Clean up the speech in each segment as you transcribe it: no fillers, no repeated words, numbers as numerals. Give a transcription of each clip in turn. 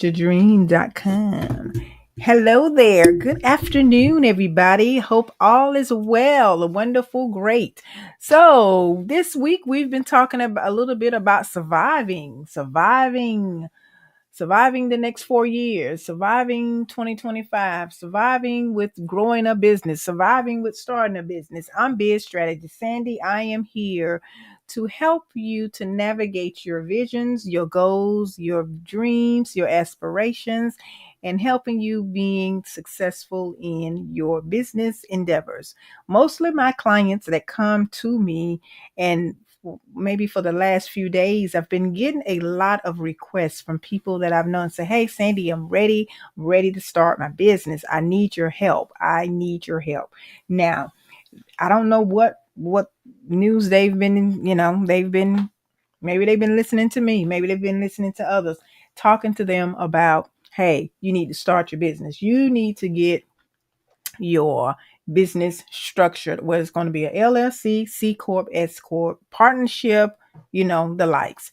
DashToDream.com. Hello there. Good afternoon, everybody. Hope all is well, wonderful, great. So this week we've been talking about a little bit about surviving the next 4 years, surviving 2025, surviving with growing a business, surviving with starting a business. I'm Biz Strategist Sandy. I am here to help you to navigate your visions, your goals, your dreams, your aspirations, and helping you being successful in your business endeavors. Mostly my clients that come to me, and maybe for the last few days, I've been getting a lot of requests from people that I've known say, "Hey, Sandy, I'm ready to start my business. I need your help. I need your help." Now, I don't know what news they've been, maybe they've been listening to me, maybe they've been listening to others, talking to them about, "Hey, you need to start your business. You need to get your business structured, whether it's going to be a LLC, C Corp, S Corp, partnership, the likes."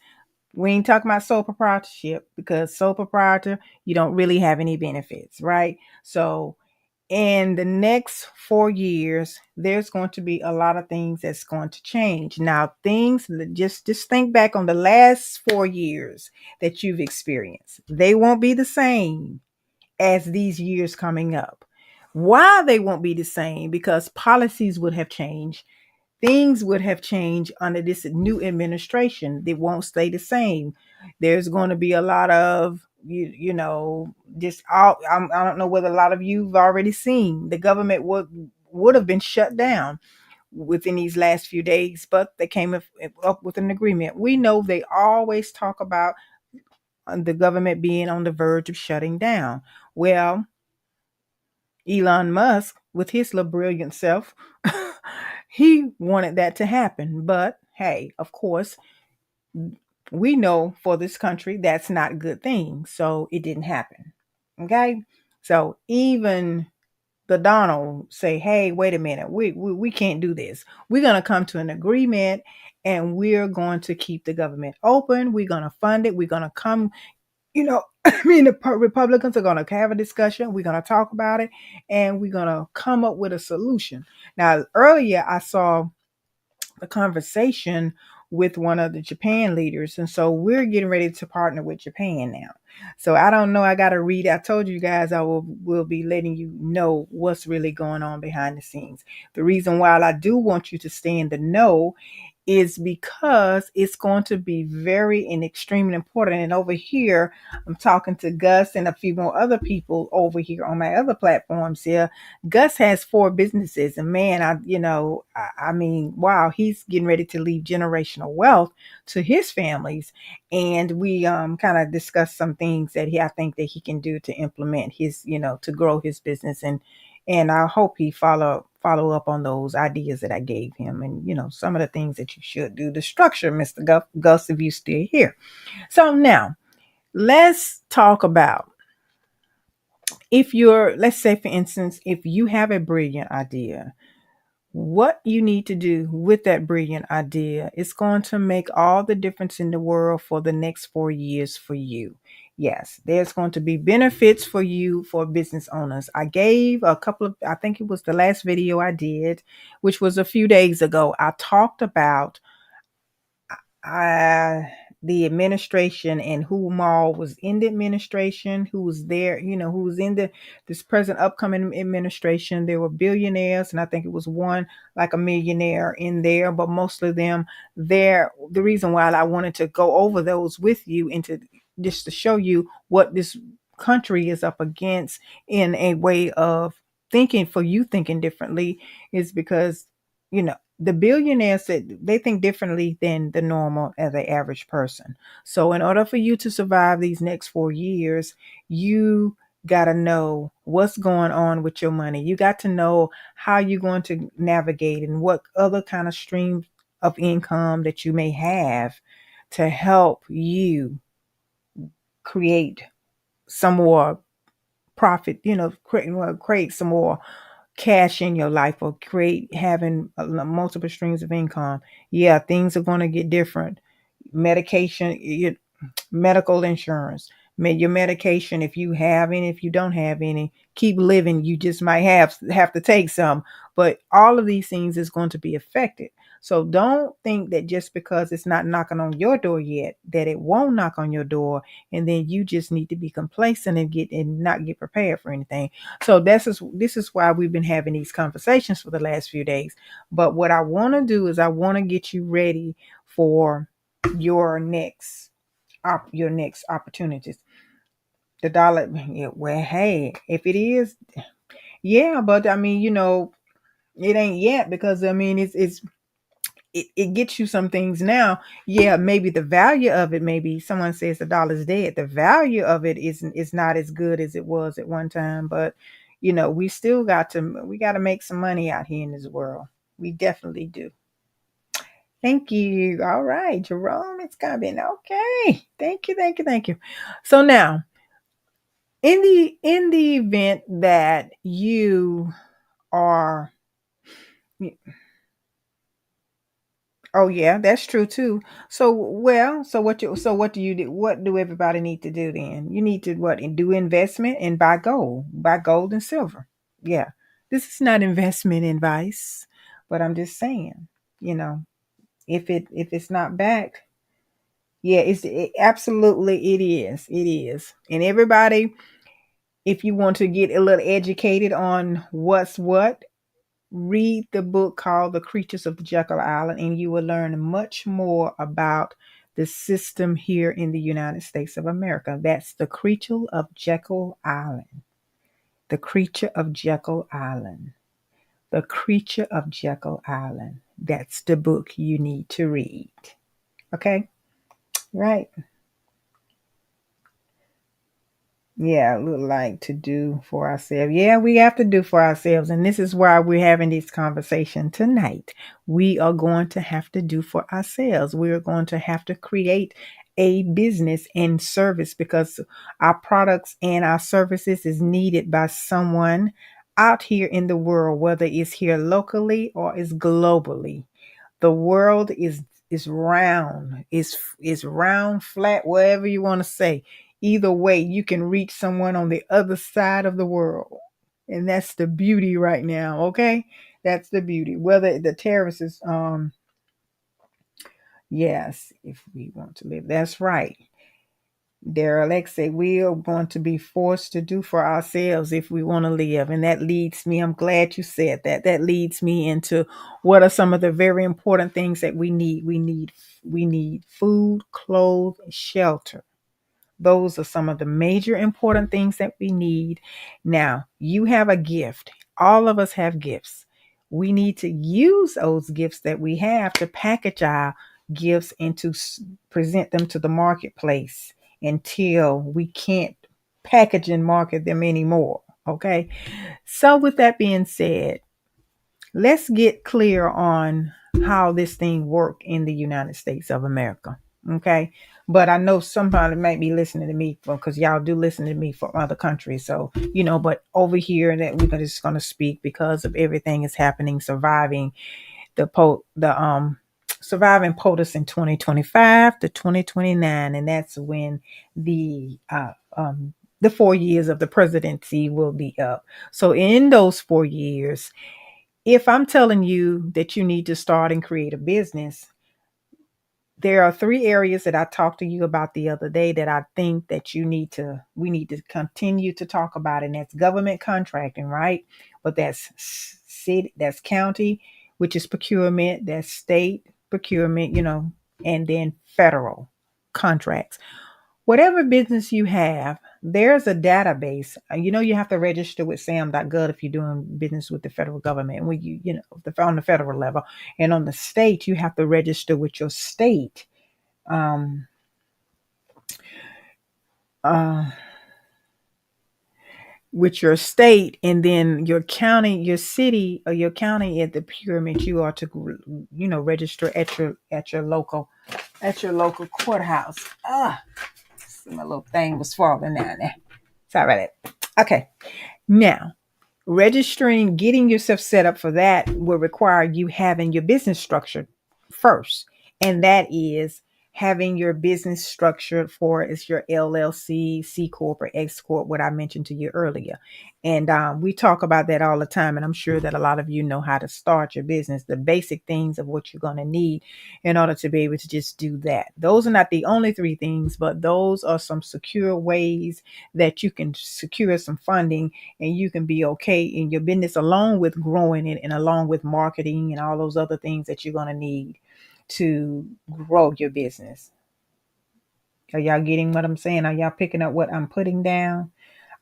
We ain't talking about sole proprietorship, because sole proprietor, you don't really have any benefits, right? So in the next 4 years, there's going to be a lot of things that's going to change. Now, things just think back on the last 4 years that you've experienced. They won't be the same as these years coming up. Why they won't be the same? Because policies would have changed. Things would have changed under this new administration. They won't stay the same. There's going to be a lot of, just all, I don't know whether a lot of you've already seen the government would have been shut down within these last few days, but they came up with an agreement. We know they always talk about the government being on the verge of shutting down. Well, Elon Musk, with his little brilliant self, he wanted that to happen. But hey, of course, we know for this country that's not a good thing. So it didn't happen. Okay. So even the Donald say, "Hey, wait a minute, we can't do this. We're going to come to an agreement, and we're going to keep the government open. We're going to fund it. We're going to come, the Republicans are going to have a discussion. We're going to talk about it, and we're going to come up with a solution." Now, earlier I saw a conversation with one of the Japan leaders, and so we're getting ready to partner with Japan now. So I don't know. I got to read. I told you guys I will be letting you know what's really going on behind the scenes. The reason why I do want you to stay in the know is because it's going to be very and extremely important. And over here, I'm talking to Gus and a few more other people over here on my other platforms here. Gus has 4 businesses, and man, I mean, wow, he's getting ready to leave generational wealth to his families. And we kind of discussed some things that I think that he can do to implement his, to grow his business, and I hope he follow up on those ideas that I gave him, and some of the things that you should do to structure, Mr. Gus, if you still here. So now let's talk about, let's say for instance, if you have a brilliant idea, what you need to do with that brilliant idea is going to make all the difference in the world for the next 4 years for you. Yes, there's going to be benefits for you, for business owners. I gave a couple of, I think it was the last video I did, which was a few days ago. I talked about the administration and who all was in the administration, who was there, who was in this present upcoming administration. There were billionaires, and I think it was one like a millionaire in there, but most of them there. The reason why I wanted to go over those with you and to just to show you what this country is up against in a way of thinking, for you thinking differently, is because the billionaires said they think differently than the normal as the average person. So in order for you to survive these next 4 years, you got to know what's going on with your money. You got to know how you're going to navigate and what other kind of streams of income that you may have to help you create some more profit, create some more cash in your life, or having multiple streams of income. Yeah, things are going to get different. Medication, medical insurance, Your medication, if you have any, if you don't have any, keep living. You just might have to take some, but all of these things is going to be affected. So don't think that just because it's not knocking on your door yet, that it won't knock on your door, and then you just need to be complacent and not get prepared for anything. So this is why we've been having these conversations for the last few days. But what I want to do is I want to get you ready for your next opportunities. The dollar, yeah, well, hey, if it is, yeah, but I mean, it ain't yet, because I mean, it gets you some things now. Yeah, maybe the value of it, maybe someone says the dollar's dead. The value of it is not as good as it was at one time, but we got to make some money out here in this world. We definitely do. Thank you. All right, Jerome, it's coming. Okay. Thank you, thank you, thank you. So now, in the event that you are, oh yeah, that's true too. So what do you do? What do everybody need to do then? You need to what? And do investment and buy gold and silver. Yeah, this is not investment advice, but I'm just saying, you know, if it's not backed, yeah, absolutely it is. It is. And everybody, if you want to get a little educated on what's what, read the book called The Creatures of Jekyll Island, and you will learn much more about the system here in the United States of America. That's The Creature of Jekyll Island. The Creature of Jekyll Island. The Creature of Jekyll Island. That's the book you need to read. Okay? Right. Yeah, look like to do for ourselves. Yeah, we have to do for ourselves. And this is why we're having this conversation tonight. We are going to have to do for ourselves. We are going to have to create a business and service, because our products and our services is needed by someone out here in the world, whether it's here locally or it's globally. The world is round. Is round, flat, whatever you want to say. Either way, you can reach someone on the other side of the world. And that's the beauty right now, okay? That's the beauty. Whether the terrorists is yes, if we want to live. That's right. There, Alexei, we are going to be forced to do for ourselves if we want to live. And that leads me, I'm glad you said that. That leads me into what are some of the very important things that we need. We need food, clothes, shelter. Those are some of the major important things that we need. Now, you have a gift. All of us have gifts. We need to use those gifts that we have to package our gifts and to present them to the marketplace until we can't package and market them anymore. Okay. So, with that being said, let's get clear on how this thing work in the United States of America. Okay. But I know somebody might be listening to me because y'all do listen to me from other countries. So, but over here that we're just going to speak because of everything is happening, the surviving POTUS in 2025 to 2029. And that's when the 4 years of the presidency will be up. So in those 4 years, if I'm telling you that you need to start and create a business, there are three areas that I talked to you about the other day that I think that we need to continue to talk about. And that's government contracting, right? But that's city, that's county, which is procurement, that's state procurement, and then federal contracts. Whatever business you have, there's a database. You have to register with sam.gov if you're doing business with the federal government. When on the federal level, and on the state, you have to register with your state, um, uh, and then your county, your city, or your county at the procurement. You are to, register at your local courthouse. My little thing was falling down there. Sorry about that. Okay. Now, registering, getting yourself set up for that will require you having your business structured first. And that is having your business structured for is your LLC, C Corp, or X Corp, what I mentioned to you earlier. And we talk about that all the time. And I'm sure that a lot of you know how to start your business, the basic things of what you're going to need in order to be able to just do that. Those are not the only three things, but those are some secure ways that you can secure some funding and you can be okay in your business, along with growing it and along with marketing and all those other things that you're going to need to grow your business. Are y'all getting what I'm saying? Are y'all picking up what I'm putting down?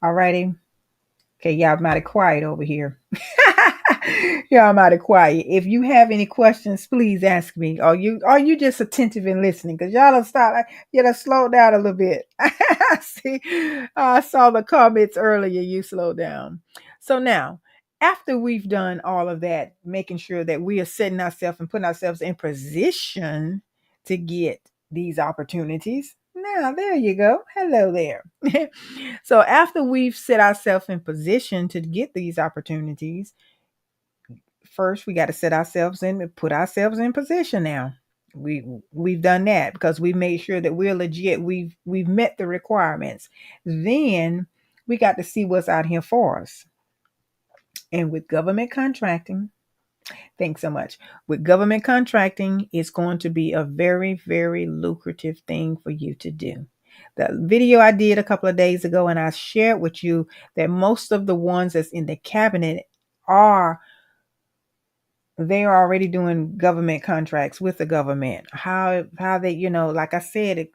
Alrighty. Okay, y'all mighty quiet over here. Y'all mighty quiet. If you have any questions, please ask me. Are you just attentive and listening? Because y'all don't stop. You gotta slow down a little bit. See, I saw the comments earlier. You slow down. So now, after we've done all of that, making sure that we are setting ourselves and putting ourselves in position to get these opportunities. Now, there you go. Hello there. So after we've set ourselves in position to get these opportunities, first we got to set ourselves in, put ourselves in position. Now we've done that because we made sure that we're legit. We've met the requirements. Then we got to see what's out here for us. And with government contracting, thanks so much. With government contracting, it's going to be a very, very lucrative thing for you to do. The video I did a couple of days ago, and I shared with you that most of the ones that's in the cabinet are they are already doing government contracts with the government. How they, like I said,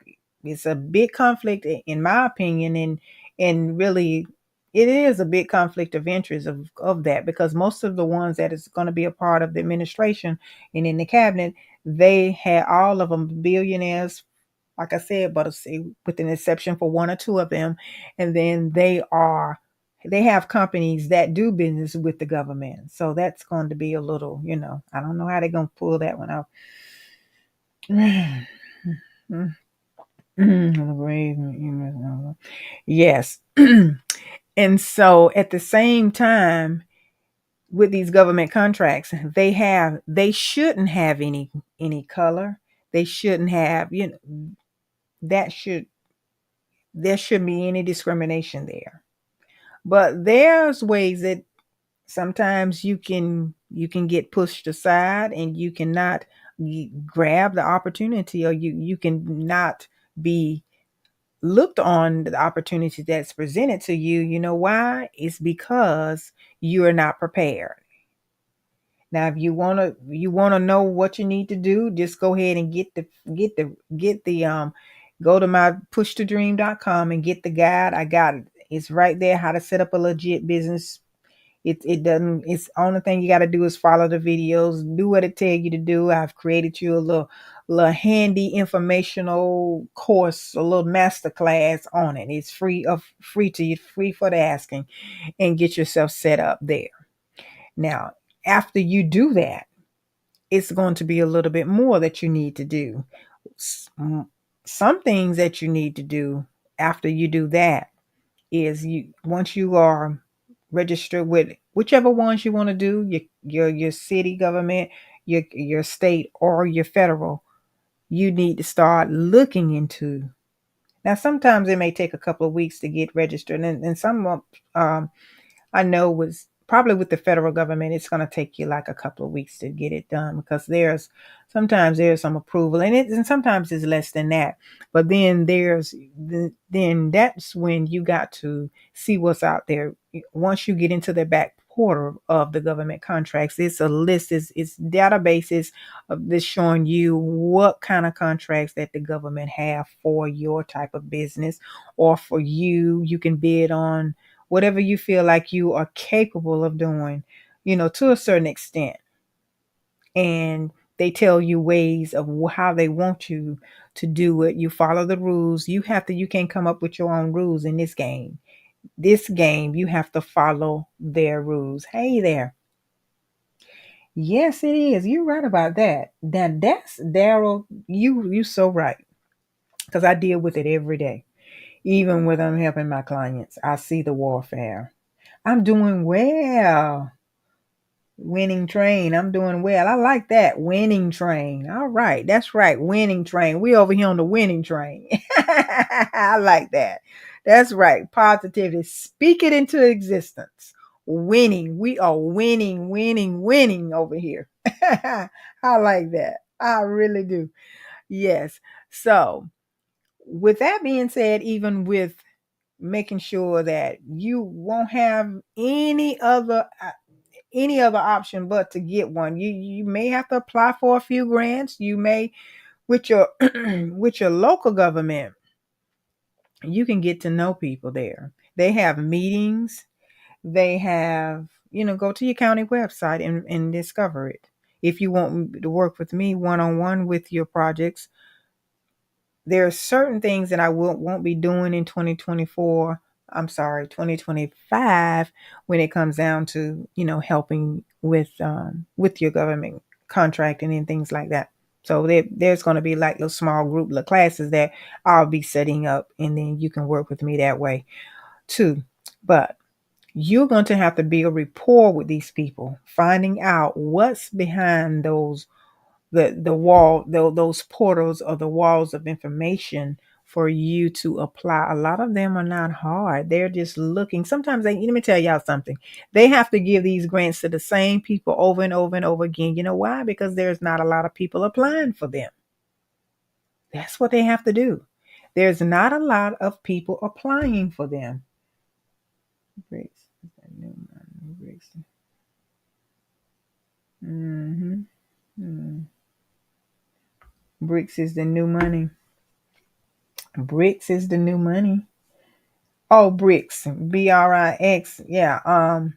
it's a big conflict in my opinion, and really it is a big conflict of interest of that, because most of the ones that is going to be a part of the administration and in the cabinet, they had all of them billionaires, like I said, but with an exception for one or two of them. And then they have companies that do business with the government. So that's going to be a little, I don't know how they're going to pull that one out. Yes. And so at the same time, with these government contracts, they shouldn't have any color. They shouldn't have, that should there shouldn't be any discrimination there. But there's ways that sometimes you can get pushed aside and you cannot grab the opportunity, or you can not be looked on the opportunity that's presented to you. You know why? It's because you are not prepared. Now, if you wanna know what you need to do, just go ahead and get the go to my pushtodream.com and get the guide. I got it. It's right there, how to set up a legit business. It doesn't, it's only thing you got to do is follow the videos, do what it tells you to do. I've created you a little handy informational course, a little master class on it. It's free to you, free for the asking, and get yourself set up there. Now, after you do that, it's going to be a little bit more that you need to do. Some things that you need to do after you do that is, once you are registered with whichever ones you want to do, your city government, your state, or your federal, you need to start looking into. Now, sometimes it may take a couple of weeks to get registered, and some I know was probably with the federal government, it's going to take you like a couple of weeks to get it done, because sometimes there's some approval, and sometimes it's less than that. But then then that's when you got to see what's out there. Once you get into the back portal of the government contracts, it's a list, it's databases of this showing you what kind of contracts that the government have for your type of business, or for you can bid on whatever you feel like you are capable of doing, to a certain extent. And they tell you ways of how they want you to do it. You follow the rules. You can't come up with your own rules in this game. This game, you have to follow their rules. Hey there. Yes, it is. You're right about that. That's Daryl. You so right. Because I deal with it every day. Even when I'm helping my clients, I see the warfare. I'm doing well. Winning train. I'm doing well. I like that. Winning train. All right. That's right. Winning train. We over here on the winning train. I like that. That's right. Positivity. Speak it into existence. Winning. We are winning, winning, winning over here. I like that. I really do. Yes. So, with that being said, even with making sure that you won't have any other option but to get one. You may have to apply for a few grants. You may with your with your local government, you can get to know people there. They have meetings. They have, go to your county website and discover it. If you want to work with me one-on-one with your projects, there are certain things that I won't be doing in 2024. I'm sorry, 2025, when it comes down to, helping with your government contracting and things like that. So there's going to be like little small group little classes that I'll be setting up, and then you can work with me that way too. But you're going to have to build rapport with these people, finding out what's behind the wall, those portals or the walls of information for you to apply. A lot of them are not hard. They're just looking. Sometimes let me tell y'all something. They have to give these grants to the same people over and over and over again. You know why? Because there's not a lot of people applying for them. That's what they have to do. There's not a lot of people applying for them. Bricks. Mm-hmm. Bricks is the new money. Bricks is the new money. Oh, bricks. BRIX. Yeah.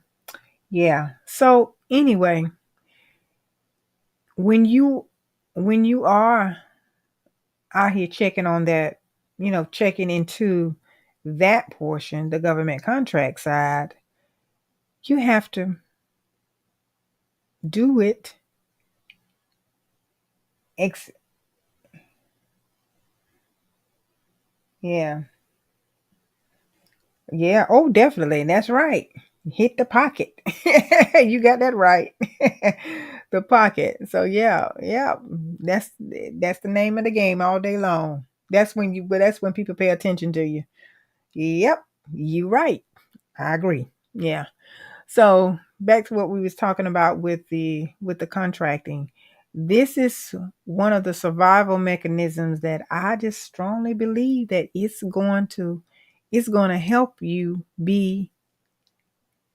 Yeah. So anyway, when you are out here checking on that, checking into that portion, the government contract side, you have to do it. Yeah. Yeah. Oh, definitely. That's right. Hit the pocket. You got that right. The pocket. So yeah, yeah. That's the name of the game all day long. That's when people pay attention to you. Yep. You right. I agree. Yeah. So back to what we was talking about with the contracting. This is one of the survival mechanisms that I just strongly believe that it's going to help you be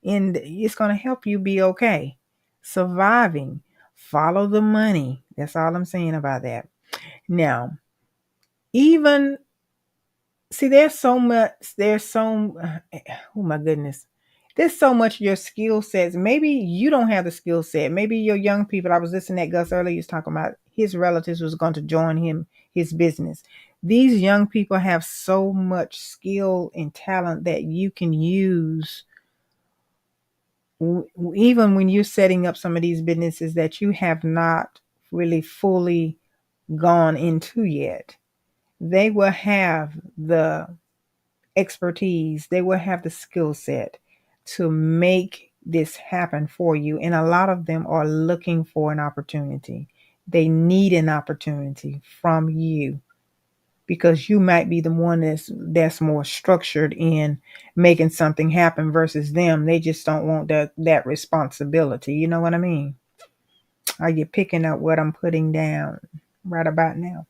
it's going to help you be okay. Surviving. Follow the money. That's all I'm saying about that. Now, even see, oh my goodness. There's so much your skill sets. Maybe you don't have the skill set. Maybe your young people. I was listening at Gus earlier. He was talking about his relatives was going to join his business. These young people have so much skill and talent that you can use even when you're setting up some of these businesses that you have not really fully gone into yet. They will have the expertise, they will have the skill set to make this happen for you. And a lot of them are looking for an opportunity. They need an opportunity from you because you might be the one that's more structured in making something happen versus them. They just don't want that responsibility. You know what I mean? Are you picking up what I'm putting down right about now?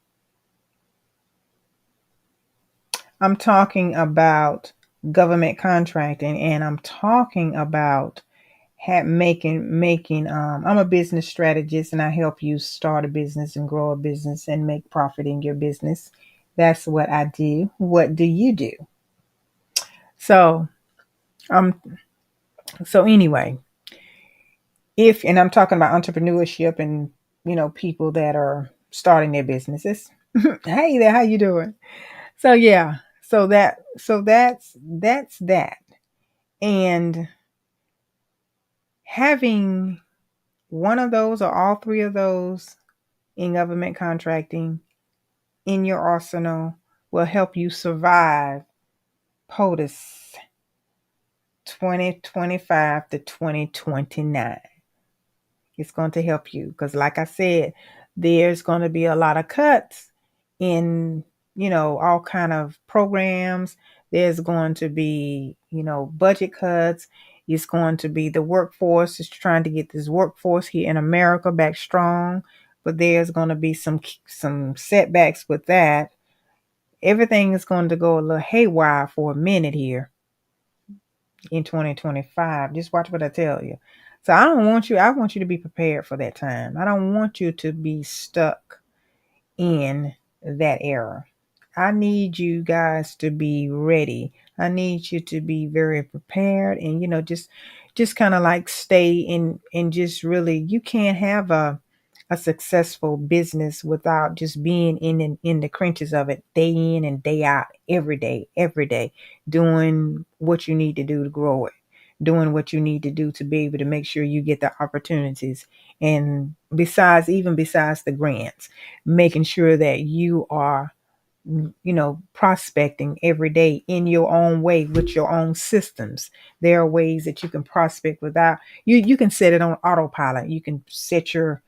I'm talking about government contracting, and I'm talking about I'm a business strategist, and I help you start a business and grow a business and make profit in your business. That's what I do. What do you do? So, um, so anyway, and I'm talking about entrepreneurship and, people that are starting their businesses. Hey there, how you doing? So yeah, that's that. And having one of those or all three of those in government contracting in your arsenal will help you survive POTUS 2025 to 2029. It's going to help you because, like I said, there's going to be a lot of cuts in, all kind of programs. There's going to be, budget cuts. It's going to be the workforce is trying to get this workforce here in America back strong, but there's going to be some setbacks with that. Everything is going to go a little haywire for a minute here in 2025. Just watch what I tell you. So I want you to be prepared for that time. I don't want you to be stuck in that era. I need you guys to be ready. I need you to be very prepared and just kind of like stay in and just really you can't have a successful business without just being in the crunches of it day in and day out every day doing what you need to do to grow it, doing what you need to do to be able to make sure you get the opportunities, and besides the grants, making sure that you are prospecting every day in your own way with your own systems. There are ways that you can prospect without you can set it on autopilot. You can set your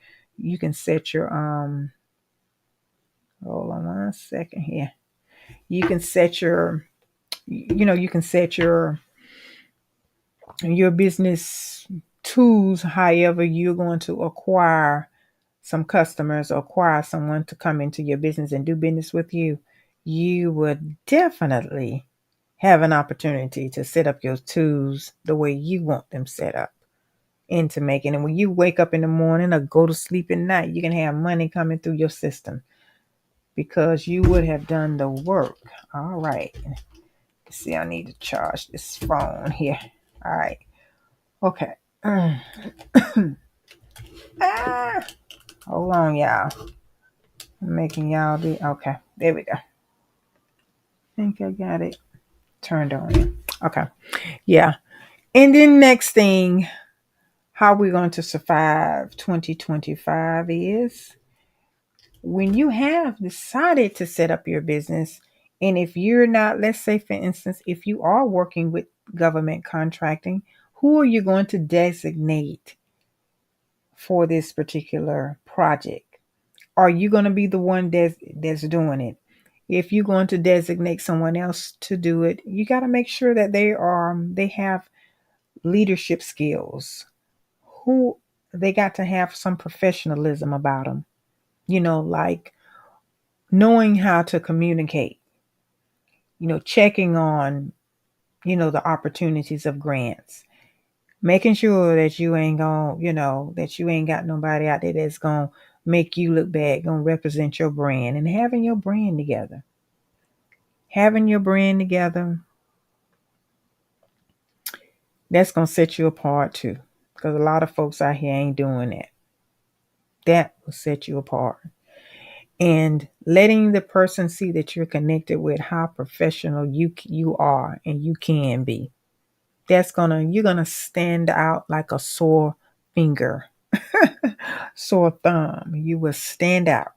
hold on one second here. You can set your you can set your business tools however you're going to acquire some customers or acquire someone to come into your business and do business with you. You would definitely have an opportunity to set up your tools the way you want them set up into making. And when you wake up in the morning or go to sleep at night, you can have money coming through your system because you would have done the work. All right. Let's see, I need to charge this phone here. All right. Okay. Ah, hold on, y'all. I'm making y'all do. Okay. There we go. I think I got it turned on. Okay. Yeah. And then next thing, how we're going to survive 2025 is when you have decided to set up your business. And if you're not, let's say, for instance, if you are working with government contracting, who are you going to designate for this particular project? Are you going to be the one that's doing it? If you're going to designate someone else to do it, you got to make sure that they have leadership skills. Who they got to have some professionalism about them. Like knowing how to communicate. Checking on the opportunities of grants. Making sure that you ain't that you ain't got nobody out there that's gonna make you look bad, gonna represent your brand, and having your brand together. Having your brand together, that's gonna set you apart too. Because a lot of folks out here ain't doing that. That will set you apart. And letting the person see that you're connected with how professional you are and you can be. You're gonna stand out like a sore finger, sore thumb. You will stand out.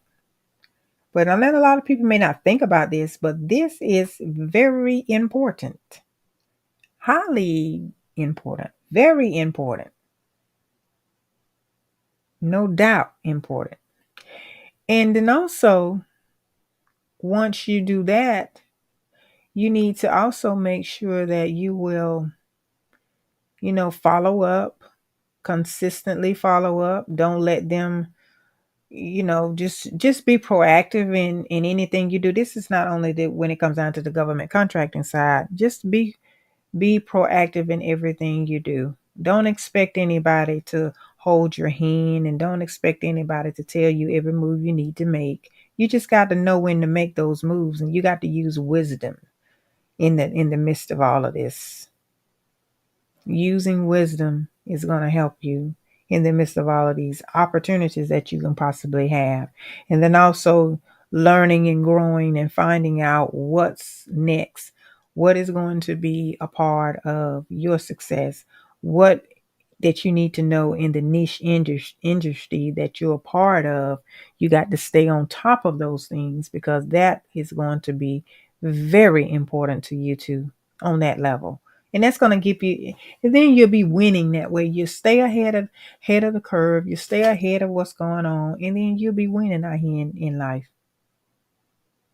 But I know a lot of people may not think about this, but this is very important. Highly important. Very important. No doubt important. And then also, once you do that, you need to also make sure that you will, follow up, consistently follow up. Don't let them, just be proactive in anything you do. This is not only when it comes down to the government contracting side, just be proactive in everything you do. Don't expect anybody to hold your hand and don't expect anybody to tell you every move you need to make. You just got to know when to make those moves, and you got to use wisdom in the midst of all of this. Using wisdom is going to help you in the midst of all of these opportunities that you can possibly have. And then also learning and growing and finding out what's next, what is going to be a part of your success, what that you need to know in the niche industry that you're a part of. You got to stay on top of those things because that is going to be very important to you too on that level. And that's going to give you, and then you'll be winning that way. You stay ahead of the curve. You stay ahead of what's going on, and then you'll be winning out here in life.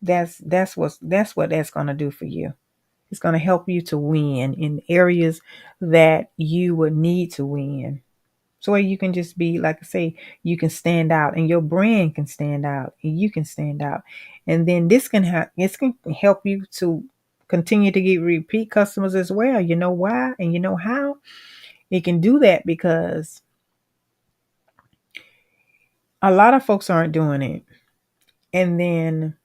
That's what that's going to do for you. It's going to help you to win in areas that you would need to win. So you can just be, like I say, you can stand out, and your brand can stand out, and you can stand out. And then this can help you to continue to get repeat customers as well. You know why? And you know how? It can do that because a lot of folks aren't doing it. And then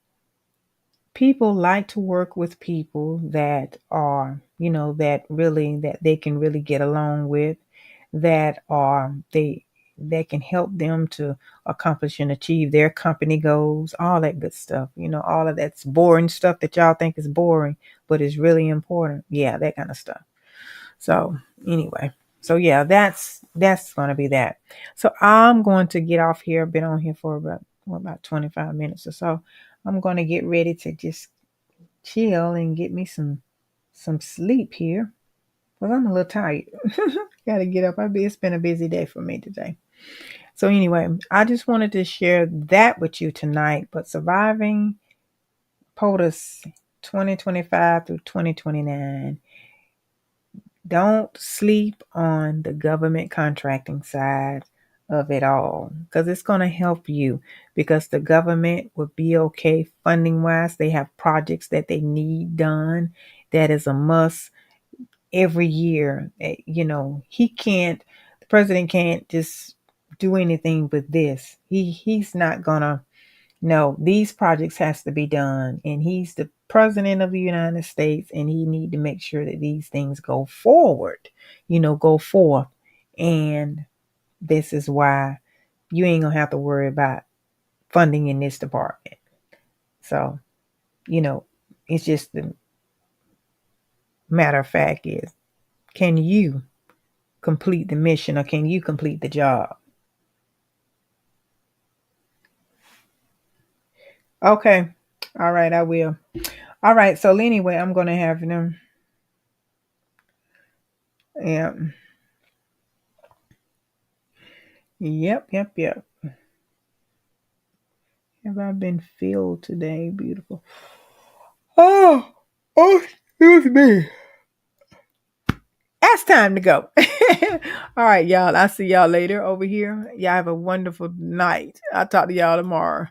people like to work with people that are, that they can really get along with, that are they that can help them to accomplish and achieve their company goals, all that good stuff. All of that's boring stuff that y'all think is boring, but is really important. Yeah, that kind of stuff. So anyway, so yeah, that's gonna be that. So I'm going to get off here. I've been on here for about 25 minutes or so. I'm going to get ready to just chill and get me some sleep here because I'm a little tired. Got to get up. It's been a busy day for me today. So anyway, I just wanted to share that with you tonight. But surviving POTUS 2025 through 2029. Don't sleep on the government contracting side of it all, because it's going to help you, because the government will be okay funding wise. They have projects that they need done. That is a must every year. The president can't just do anything with this. He's not gonna. No, these projects has to be done, and he's the president of the United States, and he need to make sure that these things go forward, go forth. And this is why you ain't gonna have to worry about funding in this department. So, you know, it's just the matter of fact is, can you complete the mission, or can you complete the job? Okay. All right, I will. All right. So anyway, I'm gonna have them. Yeah. Yep. Yep. Yep. Have I been filled today? Beautiful. Oh, excuse me. It's time to go. All right, y'all. I'll see y'all later over here. Y'all have a wonderful night. I'll talk to y'all tomorrow.